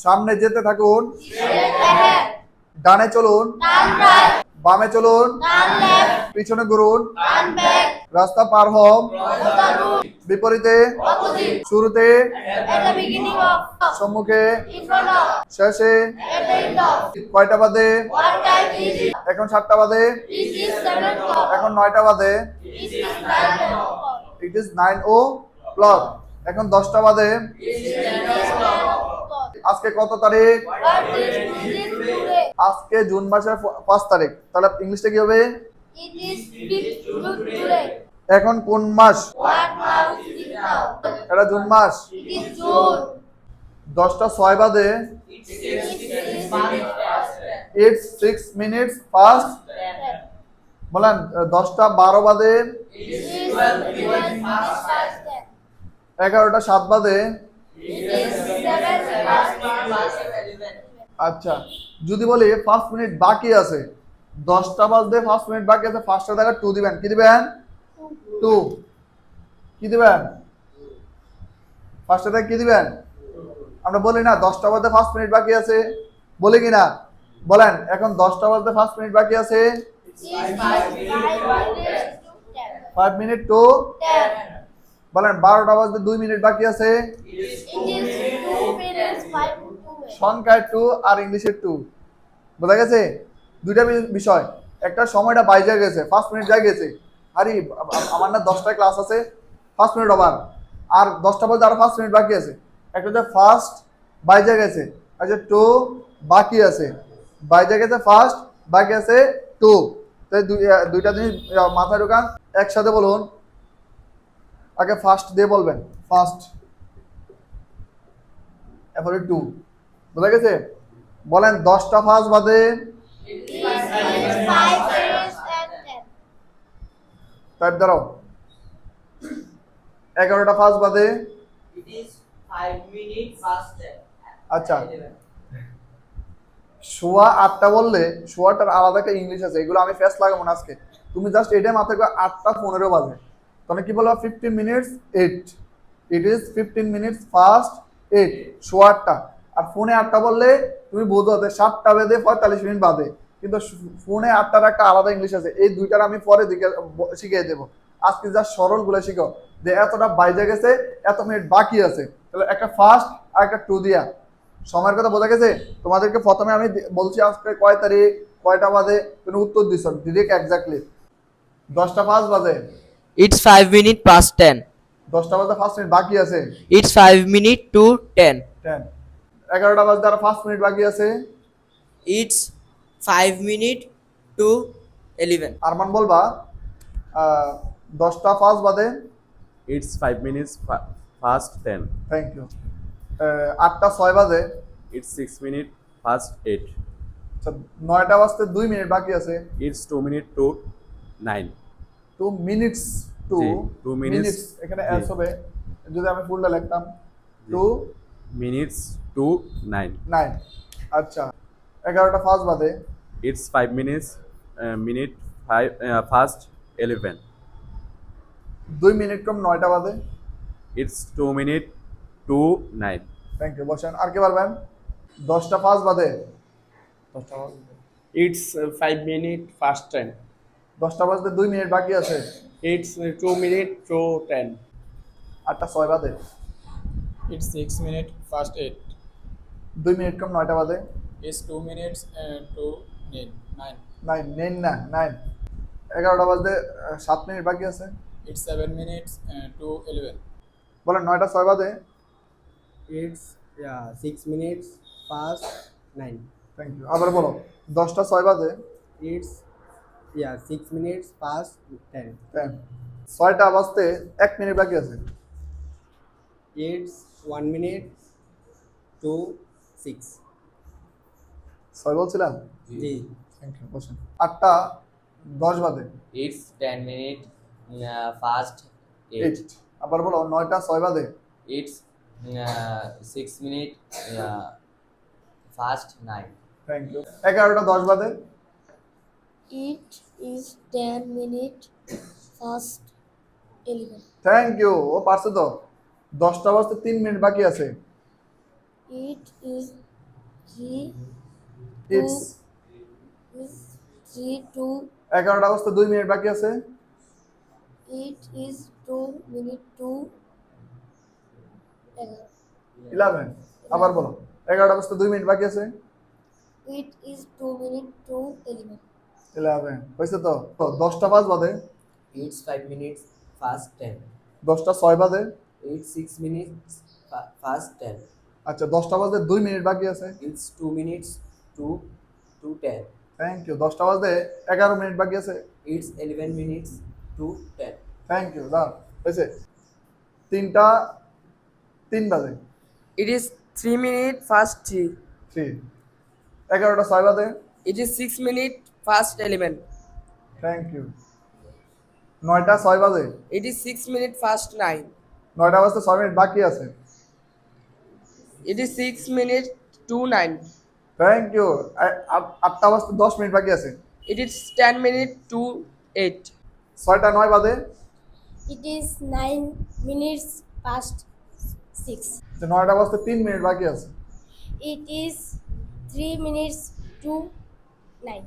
সামনে যেতে থাকুন, ডানে চলুন, বামে চলুন, পিছনে ঘুরুন, রাস্তা পার হন, বিপরীতে, শুরুতে, সম্মুখে, শেষে। কয়টা বাজে? এখন 7টা বাজে, এখন 9টা বাজে। It is 9 o'clock। এখন 10টা বাজে। আজকে কত তারিখ? আজকে জুন মাসের 5 তারিখ। তাহলে ইংলিশে কি হবে? এখন কোন মাস? এটা জুন মাস। 10টা 6 বাজে। It's 6 minutes past। বলেন 10টা 12 বাজে। 11টা 7 বাজে। আচ্ছা, যদি বলি 5 মিনিট বাকি আছে, 10টা বাজতে 5 মিনিট বাকি আছে, ফার্স্টের জায়গায় 2 দিবেন। কি দিবেন? 2। কি দিবেন? ফার্স্টের জায়গায় কি দিবেন? আমরা বলি না 10টা বাজতে 5 মিনিট বাকি আছে, বলি কি না? বলেন এখন 10টা বাজতে 5 মিনিট বাকি আছে। 5 মিনিট টু 10। বলেন 12টা বাজতে 2 মিনিট বাকি আছে। সংখ্যায় 2 আর ইংলিশে 2। বোঝা গেছে? দুইটা বিষয়। একটা সময়টা বাইজা গেছে, 5 মিনিট যা গেছে। আরে আমার না 10টায় ক্লাস আছে, 5 মিনিট ওভার। আর 10টা বাজতে আরো 5 মিনিট বাকি আছে। একটা যে ফার্স্ট বাইজা গেছে, আর যে 2 বাকি আছে। বাইজা গেছে ফার্স্ট, বাকি আছে 2। তাই দুইটা জিনিস মাথায় ঢোকান, একসাথে বলুন। আগে ফার্স্ট দিয়ে বলবেন, ফার্স্ট, এরপরে 2। বোঝা গেছে? বলেন 10টা 5 বাজে। টাইপ দাঁড়াও। 11টা 5 বাজে। আচ্ছা, সোয়া 8টা বললে সোয়াটার আলাদা একটা ইংলিশ আছে, এগুলো আমি ফেস লাগাবো না আজকে। তুমি জাস্ট এটাই মাথায় 8টা 15 বাজে। তাহলে কি বলবো? 15 minutes 8। It is 15 minutes past 8। সোয়া 8টা। আর ফোনে 8টা বললে তুমি বোঝো যে 7টা বেজে 45 মিনিট বাজে। কিন্তু ফোনে 8টার একটা আলাদা ইংলিশ আছে। এই দুইটার আমি পরে শিখিয়ে দেবো। আজকে যা সরল গুলো শিখো, যে এতটা বাইজে গেছে, এত মিনিট বাকি আছে। তাহলে একটা ফার্স্ট আর একটা 2 দিয়া সময়ের কথা বোঝা গেছে? তোমাদেরকে প্রথমে আমি বলছি আজকে কয় তারিখ, কয়টা বাজে, তুমি উত্তর দিছ ডিরেক্ট এক্স্যাক্টলি। 10টা 5 বাজে। It's 5 minutes past 10. 10টা বাজে 5 মিনিট বাকি আছে। It's 5 minutes to 10. 10। 11টা বাজে আর 5 মিনিট বাকি আছে। It's 5 minutes to 11. আরমান বলবা 10টা 5 বাজে। It's 5 minutes past 10. Thank you. 8টা 6 বাজে। It's 6 minutes past 8. আচ্ছা, 9টা বাজতে 2 মিনিট বাকি আছে। It's 2 minutes to 9. 2 minutes to G, 2 minutes এখানে জি। অ্যান্স হবে যদি আমি ফুলটা লিখতাম। 2 minutes to 9. 9। আচ্ছা, 11টা 5 বাজে। It's 5 minutes past 11. 2 মিনিট কম 9টা বাজে। It's 2 minutes to 9. Thank you. বসেন। আর কি পারবেন? 10টা 5 বাজে। 10টা বাজে। It's 5 minutes past 10. 10টা বাজতে 2 মিনিট বাকি আছে। It's 2 minutes to 10. 8টা 6 বাজে। It's 6 minutes past 8. 2 মিনিট কম 9টা বাজে। It's 2 minutes to 9. 9 নেন না 9। 11টা বাজতে 7 মিনিট বাকি আছে। It's 7 minutes to 11. বলেন 9টা 6 বাজে। It's 6 minutes past 9. Thank you. আবার বলো 10টা 6 বাজে। It's 6 minutes past 10. 10। 6টা বাজতে 1 মিনিট বাকি আছে। It's 1 minute to 6. 6 বলছিলাম। জি। Thank you. বসেন। 8টা 10 বাজে। It's 10 minutes past 8. 8। আবার বলো 9টা 6 বাজে। It's 6 minutes past 9. Thank you. 11টা 10 বাজে। It is 10 minutes past 11. Thank you. ও পারছে তো। 10টা বাজতে 3 মিনিট বাকি আছে। It is 3 it's is 3 to 11টা বাজতে 2 মিনিট বাকি আছে। it is 2 minute to 11. 11 আবার বলো 11টা বাজতে 2 মিনিট বাকি আছে। It is 2 minute to 11. 11 হয়েছে তো 10টা 5 বাজে। It's 5 minutes past 10. 10টা 6 বাজে। It's 6 minutes past 10. আচ্ছা 10টা বাজতে 2 মিনিট বাকি আছে। It's 2 minutes to 10. Thank you 10টা বাজতে 11 মিনিট বাকি আছে। It's 11 minutes to 10. Thank you দাও হয়েছে। 3টা 3 বাজে। It is 3 minutes past 3. 3 11টা 6 বাজে। It is 6 minutes past 11. Thank you 9টা 6 বাজে। It is 6 minutes past 9. 9টা বাজতে 6 মিনিট বাকি আছে। It is 6 minutes to 9. Thank you 8টা বাজতে 10 মিনিট বাকি আছে। It is 10 minutes to 8. 6টা 9 বাজে। It is 9 minutes past 6. 9টা বাজতে 3 মিনিট বাকি আছে। It is 3 minutes to 9.